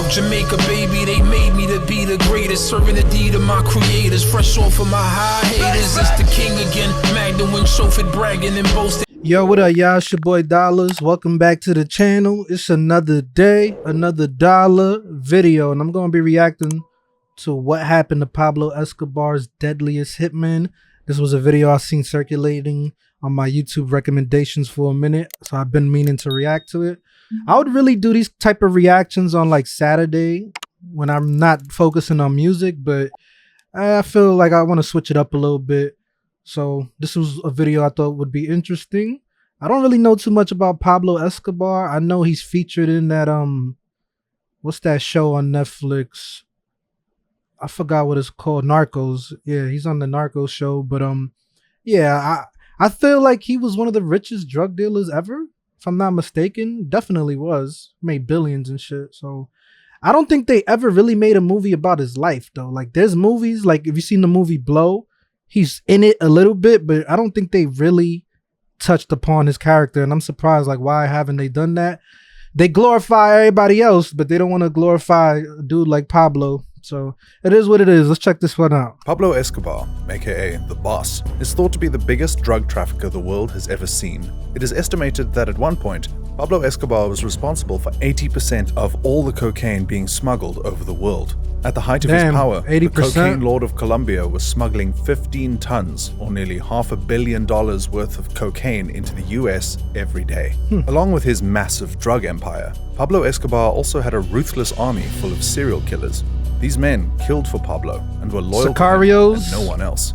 out Jamaica, baby. They made me to be the greatest, serving the deed of my creators. Fresh off of my high haters, it's the king again. Magda Wing Shofit bragging and boasting. Yo, what up, y'all? It's your boy Dollars. Welcome back to the channel. It's another day, another dollar video, and I'm gonna be reacting to what happened to Pablo Escobar's Deadliest Hitmen. This was a video I seen circulating on my YouTube recommendations for a minute, so I've been meaning to react to it. I would really do these type of reactions on like Saturday when I'm not focusing on music, but I feel like I want to switch it up a little bit. So this was a video I thought would be interesting. I don't really know too much about Pablo Escobar. I know he's featured in that what's that show on Netflix? I forgot what it's called. Narcos. Yeah, he's on the Narcos show. But yeah, I feel like he was one of the richest drug dealers ever, if I'm not mistaken. Definitely was. Made billions and shit. So I don't think they ever really made a movie about his life though. Like there's movies, like if you've seen the movie Blow, he's in it a little bit, but I don't think they really touched upon his character. And I'm surprised, like, why haven't they done that? They glorify everybody else, but they don't want to glorify a dude like Pablo. So it is what it is. Let's check this one out. Pablo Escobar, aka The Boss, is thought to be the biggest drug trafficker the world has ever seen. It is estimated that at one point, Pablo Escobar was responsible for 80% of all the cocaine being smuggled over the world. At the height of his power, 80%? the cocaine lord of Colombia was smuggling 15 tons, or nearly $500 million worth of cocaine into the US every day. Along with his massive drug empire, Pablo Escobar also had a ruthless army full of serial killers. These men killed for Pablo and were loyal Sicarios? to him and no one else.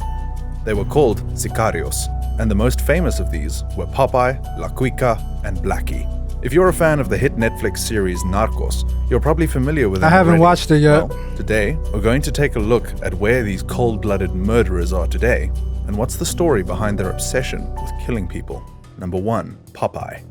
They were called Sicarios, and the most famous of these were Popeye, La Cuica, and Blackie. If you're a fan of the hit Netflix series Narcos, you're probably familiar with them. I haven't watched it yet. Well, today, we're going to take a look at where these cold-blooded murderers are today, and what's the story behind their obsession with killing people. Number 1. Popeye.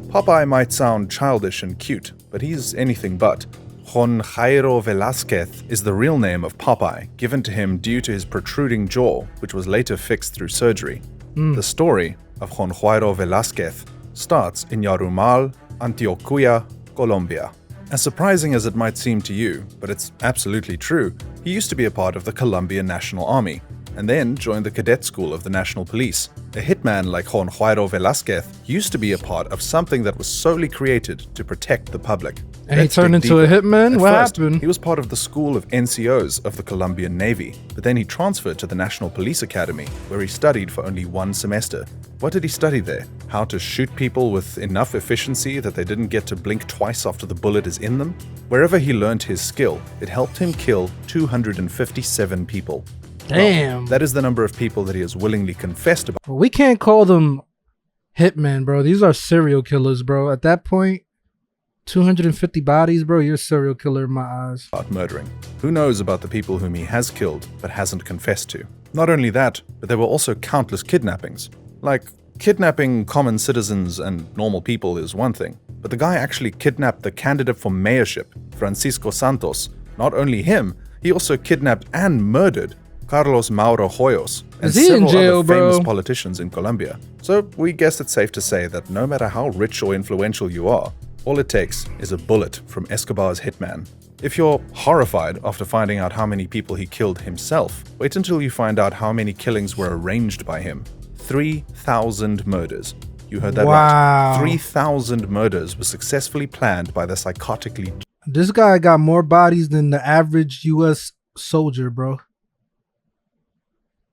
Popeye might sound childish and cute, but he's anything but. Juan Jairo Velázquez is the real name of Popeye, given to him due to his protruding jaw, which was later fixed through surgery. The story of Juan Jairo Velázquez starts in Yarumal, Antioquia, Colombia. As surprising as it might seem to you, but it's absolutely true, he used to be a part of the Colombian National Army, and then joined the cadet school of the National Police. A hitman like Juan Jairo Velázquez used to be a part of something that was solely created to protect the public. And he turned into a hitman? What happened? He was part of the school of NCOs of the Colombian Navy, but then he transferred to the National Police Academy, where he studied for only 1 semester. What did he study there? How to shoot people with enough efficiency that they didn't get to blink twice after the bullet is in them? Wherever he learned his skill, it helped him kill 257 people. Damn. Well, that is the number of people that he has willingly confessed about. We can't call them hitmen, bro. These are serial killers, bro. At that point, 250 bodies, bro, you're a serial killer in my eyes. Murdering. Who knows about the people whom he has killed but hasn't confessed to? Not only that, but there were also countless kidnappings. Like, kidnapping common citizens and normal people is one thing, but the guy actually kidnapped the candidate for mayorship, Francisco Santos. Not only him, he also kidnapped and murdered Carlos Mauro Hoyos and several other famous politicians in Colombia. So we guess it's safe to say that no matter how rich or influential you are, all it takes is a bullet from Escobar's hitman. If you're horrified after finding out how many people he killed himself, wait until you find out how many killings were arranged by him. 3,000 murders. You heard that right. 3,000 murders were successfully planned by the psychotically... This guy got more bodies than the average US soldier, bro.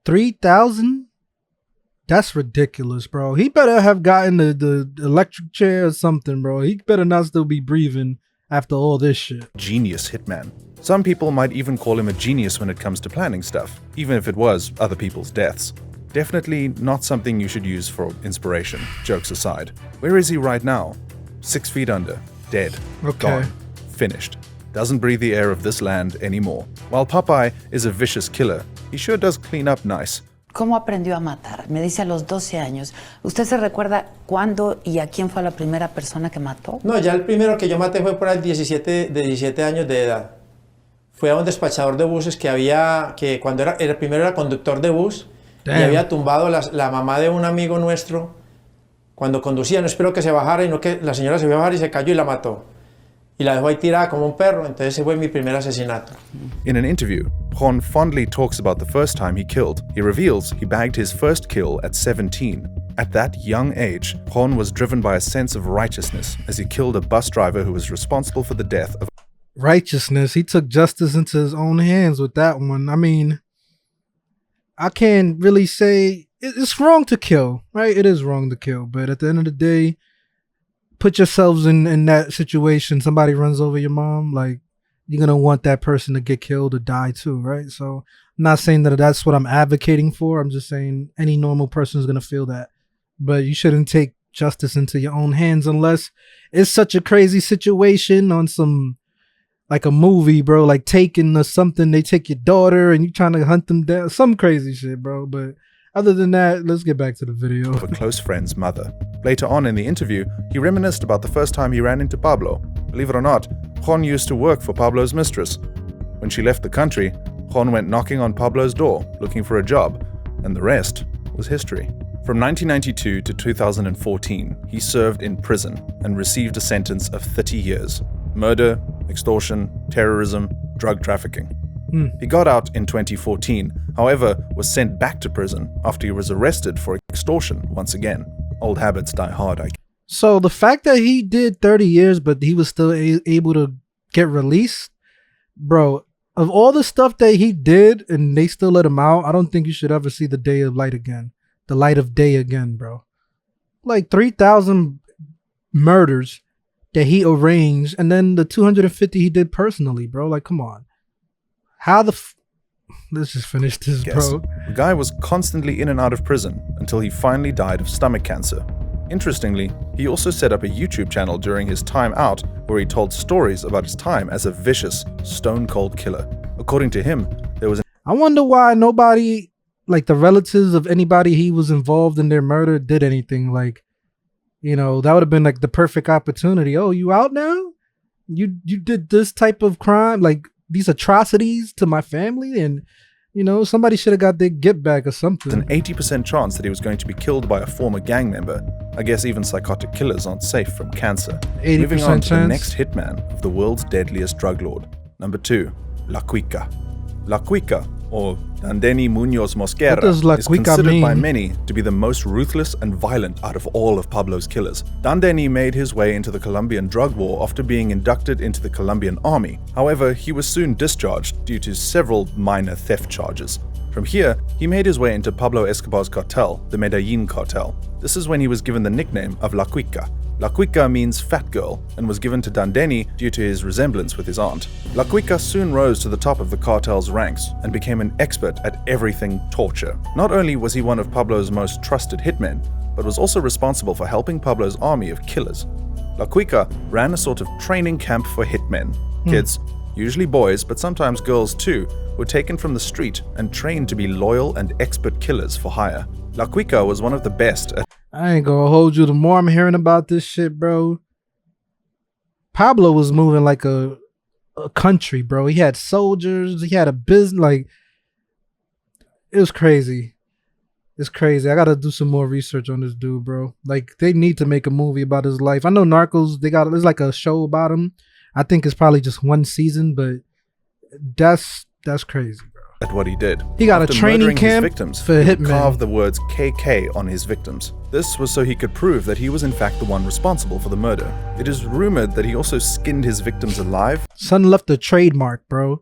3,000? That's ridiculous, bro. He better have gotten the electric chair or something, bro. He better not still be breathing after all this shit. Genius hitman. Some people might even call him a genius when it comes to planning stuff, even if it was other people's deaths. Definitely not something you should use for inspiration, jokes aside. Where is he right now? 6 feet under, dead, gone, finished. Doesn't breathe the air of this land anymore. While Popeye is a vicious killer, he sure does clean up nice. ¿Cómo aprendió a matar? Me dice a los 12 años. ¿Usted se recuerda cuándo y a quién fue la primera persona que mató? No, ya el primero que yo maté fue por ahí de 17 años de edad. Fue a un despachador de buses que había, que cuando era, el primero era conductor de bus. Damn. Y había tumbado la mamá de un amigo nuestro cuando conducía. No esperó que se bajara y no que la señora se iba a bajar y se cayó y la mató. y la dejó ahí tirada como un perro. Entonces ese fue mi primer asesinato. In an interview, Jon fondly talks about the first time he killed. He reveals he bagged his first kill at 17. At that young age, Jon was driven by a sense of righteousness as he killed a bus driver who was responsible for the death of Righteousness. He took justice into his own hands with that one. I mean, I can't really say it's wrong to kill, right? It is wrong to kill, but at the end of the day, put yourselves in that situation. Somebody runs over your mom, like, you're gonna want that person to get killed or die too, right? So I'm not saying that that's what I'm advocating for. I'm just saying any normal person is gonna feel that, but you shouldn't take justice into your own hands unless it's such a crazy situation on some, like a movie, bro, like Taken or something. They take your daughter and you trying to hunt them down, some crazy shit, bro. But other than that, let's get back to the video. a close friend's mother. Later on in the interview, he reminisced about the first time he ran into Pablo. Believe it or not, Jon used to work for Pablo's mistress. When she left the country, Jon went knocking on Pablo's door, looking for a job, and the rest was history. From 1992 to 2014, he served in prison and received a sentence of 30 years. Murder, extortion, terrorism, drug trafficking. He got out in 2014, however, was sent back to prison after he was arrested for extortion once again. Old habits die hard, I guess. So the fact that he did 30 years, but he was still able to get released, bro, of all the stuff that he did and they still let him out, I don't think you should ever see the day of light again. The light of day again, bro. Like 3,000 murders that he arranged, and then the 250 he did personally, bro. Like, come on. How the let's just finish this, bro. The guy was constantly in and out of prison until he finally died of stomach cancer. Interestingly, he also set up a YouTube channel during his time out where he told stories about his time as a vicious, stone-cold killer. According to him, there was I wonder why nobody, like the relatives of anybody he was involved in their murder, did anything. Like, you know, that would have been like the perfect opportunity. Oh, you out now? You did this type of crime, like these atrocities to my family, and you know, somebody should have got their get back or something. an 80% chance that he was going to be killed by a former gang member. I guess even psychotic killers aren't safe from cancer. 80% Moving on to the chance. next hitman of the world's deadliest drug lord. Number 2, La Cuica. La Cuica, or Dandeni Munoz Mosquera, What does La is Cuica considered by mean? many to be the most ruthless and violent out of all of Pablo's killers. Dandeni made his way into the Colombian drug war after being inducted into the Colombian army. However, he was soon discharged due to several minor theft charges. From here, he made his way into Pablo Escobar's cartel, the Medellin cartel. This is when he was given the nickname of La Cuica. La Cuica means fat girl and was given to Dandeni due to his resemblance with his aunt. La Cuica soon rose to the top of the cartel's ranks and became an expert at everything torture. Not only was he one of Pablo's most trusted hitmen, but was also responsible for helping Pablo's army of killers. La Cuica ran a sort of training camp for hitmen. Kids, usually boys but sometimes girls too, were taken from the street and trained to be loyal and expert killers for hire. La Cuica was one of the best at I ain't gonna hold you. The more I'm hearing about this shit, bro, Pablo was moving like a country, bro. He had soldiers. He had a business. Like, it was crazy. It's crazy. I gotta do some more research on this dude, bro. Like, they need to make a movie about his life. I know Narcos, there's like a show about him. I think it's probably just one season, but that's crazy, bro. at what he did. He got a After training murdering his camp victims, for he would hitmen. carve the words KK on his victims. This was so he could prove that he was in fact the one responsible for the murder. It is rumored that he also skinned his victims alive. Son left a trademark, bro.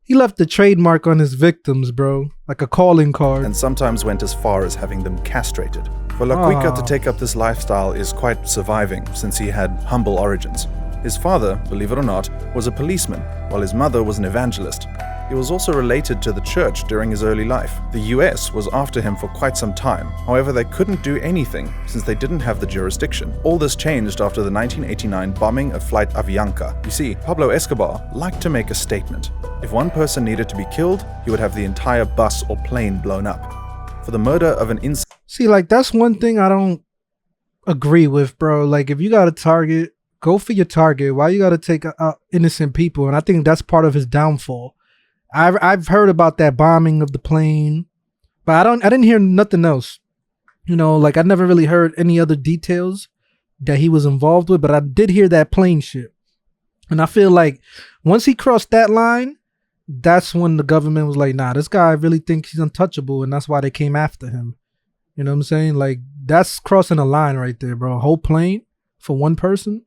He left a trademark on his victims, bro. Like a calling card. And sometimes went as far as having them castrated. For La Cuica to Aw. take up this lifestyle is quite surviving, since he had humble origins. His father, believe it or not, was a policeman, while his mother was an evangelist. He was also related to the church during his early life. The US was after him for quite some time. However, they couldn't do anything, since they didn't have the jurisdiction. All this changed after the 1989 bombing of Flight Avianca. You see, Pablo Escobar liked to make a statement. If one person needed to be killed, he would have the entire bus or plane blown up. For the murder of an See, like, that's one thing I don't agree with, bro. Like, if you got a target, go for your target. Why you got to take out innocent people? And I think that's part of his downfall. I've heard about that bombing of the plane, but I didn't hear nothing else. You know, like, I never really heard any other details that he was involved with, but I did hear that plane shit. And I feel like once he crossed that line, that's when the government was like, nah, this guy really thinks he's untouchable, and that's why they came after him. You know what I'm saying? Like, that's crossing a line right there, bro. A whole plane for one person.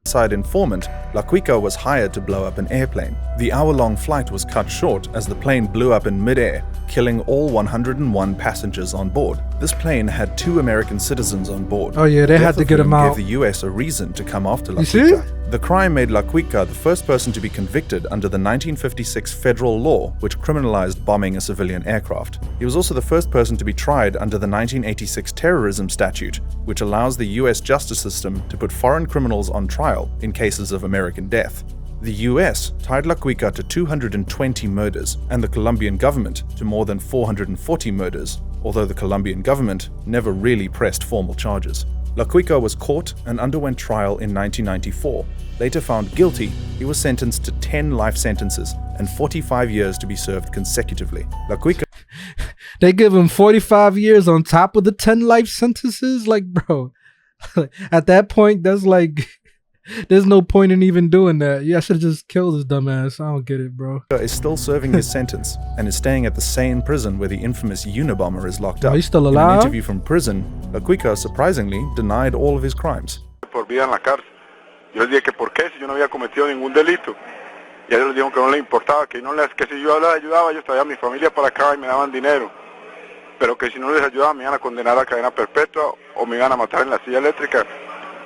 Side informant, La Quica was hired to blow up an airplane. The hour-long flight was cut short as the plane blew up in mid-air, killing all 101 passengers on board. This plane had 2 American citizens on board. Oh yeah, they had to get him out. Gave the US a reason to come after La You Quica. see? The crime made La Quica the first person to be convicted under the 1956 federal law, which criminalized bombing a civilian aircraft. He was also the first person to be tried under the 1986 terrorism statute, which allows the US justice system to put foreign criminals on trial in cases of American death. The US tied La Quica to 220 murders and the Colombian government to more than 440 murders, although the Colombian government never really pressed formal charges. La Quica was caught and underwent trial in 1994. Later found guilty, he was sentenced to 10 life sentences and 45 years to be served consecutively. La Quica They give him 45 years on top of the 10 life sentences? Like, bro, at that point, that's like, there's no point in even doing that. Yeah, I should have just killed this dumbass. I don't get it, bro. is still serving his sentence and is staying at the same prison where the infamous Unabomber is locked up. He's still In an alive? interview from prison, La Quica surprisingly denied all of his crimes. Por vida en la cárcel. Yo les dije que por qué si yo no había cometido ningún delito. Y ellos les dijeron que no les importaba, que si yo les ayudaba, ellos traían a mi familia para acá y me daban dinero. Pero que si no les ayudaba me iban a condenar a cadena perpetua o me iban a matar en la silla eléctrica.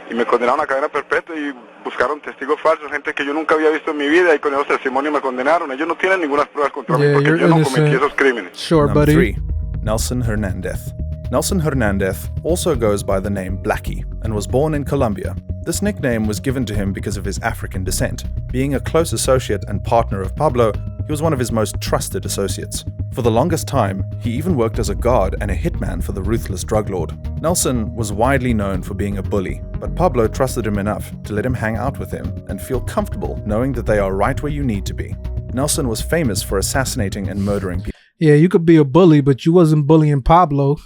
Y me condenaron a cadena perpetua y buscaron testigos falsos, gente que yo nunca había visto en mi vida, y con esos testimonios me condenaron. Ellos no tienen ninguna pruebas contra mí porque yo no cometí esos crímenes. Sure, Number buddy. 3. Nelson Hernandez. Nelson Hernandez also goes by the name Blackie and was born in Colombia. This nickname was given to him because of his African descent. Being a close associate and partner of Pablo, he was one of his most trusted associates. For the longest time, he even worked as a guard and a hitman for the ruthless drug lord. Nelson was widely known for being a bully, but Pablo trusted him enough to let him hang out with him and feel comfortable knowing that they are right where you need to be. Nelson was famous for assassinating and murdering people. Yeah, you could be a bully, but you wasn't bullying Pablo.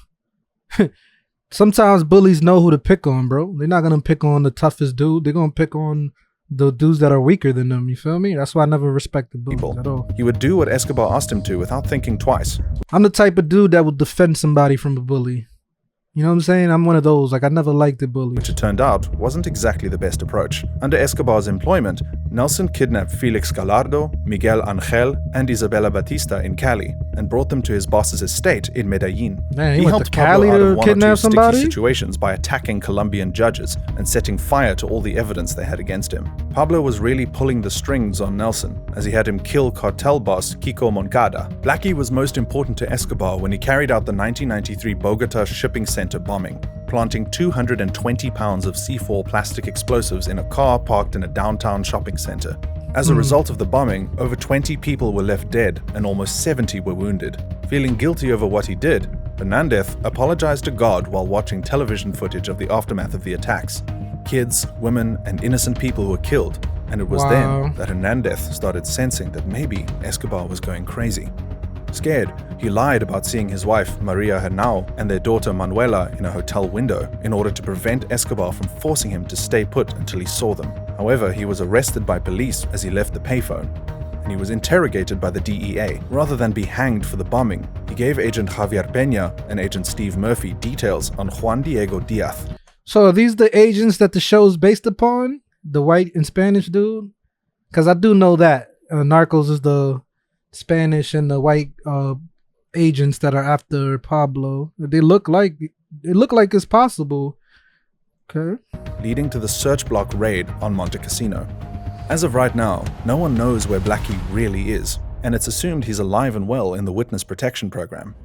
Sometimes bullies know who to pick on, bro. They're not gonna pick on the toughest dude. They're gonna pick on the dudes that are weaker than them. You feel me? That's why I never respected bullies at all. He would do what Escobar asked him to without thinking twice. I'm the type of dude that would defend somebody from a bully. You know what I'm saying? I'm one of those. Like, I never liked the bullies. Which it turned out wasn't exactly the best approach. Under Escobar's employment, Nelson kidnapped Felix Gallardo, Miguel Angel, and Isabela Batista in Cali and brought them to his boss's estate in Medellin. Man, he went helped to Cali Pablo out to of one or kidnap two sticky somebody? situations by attacking Colombian judges and setting fire to all the evidence they had against him. Pablo was really pulling the strings on Nelson, as he had him kill Cartel boss Kiko Moncada. Blackie was most important to Escobar when he carried out the 1993 Bogota shipping center bombing, planting 220 pounds of C4 plastic explosives in a car parked in a downtown shopping center. As a result of the bombing, over 20 people were left dead and almost 70 were wounded. Feeling guilty over what he did, Hernandez apologized to God while watching television footage of the aftermath of the attacks. Kids, women, and innocent people were killed, and it was then that Hernandez started sensing that maybe Escobar was going crazy. Scared, he lied about seeing his wife Maria Henao and their daughter Manuela in a hotel window in order to prevent Escobar from forcing him to stay put until he saw them. However, he was arrested by police as he left the payphone, and he was interrogated by the DEA. Rather than be hanged for the bombing, he gave Agent Javier Peña and Agent Steve Murphy details on Juan Diego Diaz. So are these the agents that the show's based upon? The white and Spanish dude? Because I do know that Narcos is the Spanish and the white agents that are after Pablo. They look like it's possible. Okay. Leading to the search block raid on Monte Cassino. As of right now, no one knows where Blackie really is, and it's assumed he's alive and well in the witness protection program.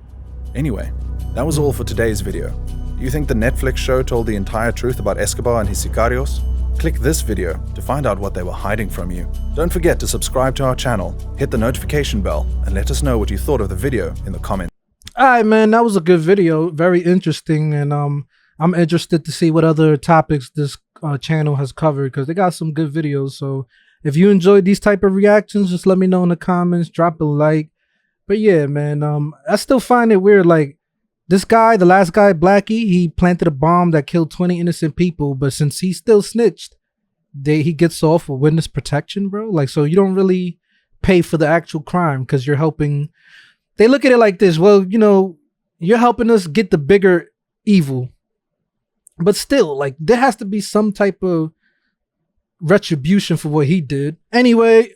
Anyway, that was all for today's video. Do you think the Netflix show told the entire truth about Escobar and his Sicarios? Click this video to find out what they were hiding from you. Don't forget to subscribe to our channel, hit the notification bell, and let us know what you thought of the video in the comments. Alright, man, that was a good video. Very interesting, and I'm interested to see what other topics this channel has covered, because they got some good videos. So if you enjoyed these type of reactions, just let me know in the comments, drop a like. But yeah, man, I still find it weird, like, this guy, the last guy, Blackie, he planted a bomb that killed 20 innocent people, but since he still snitched, he gets off with witness protection, bro. Like, so you don't really pay for the actual crime because you're helping. They look at it like this. Well, you know, you're helping us get the bigger evil. But still, like, there has to be some type of retribution for what he did. Anyway,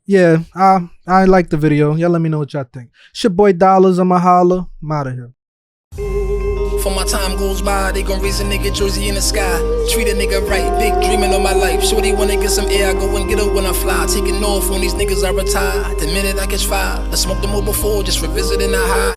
yeah, I like the video. Y'all let me know what y'all think. It's your boy Dollars. I'ma holla. I'm out of here. For my time goes by, they gon' raise a nigga jersey in the sky. Treat a nigga right, big dreaming on my life. Shorty wanna get some air, I go and get her when I fly. Taking off on these niggas I retire. The minute I catch fire, I smoked them all before, just revisiting the high.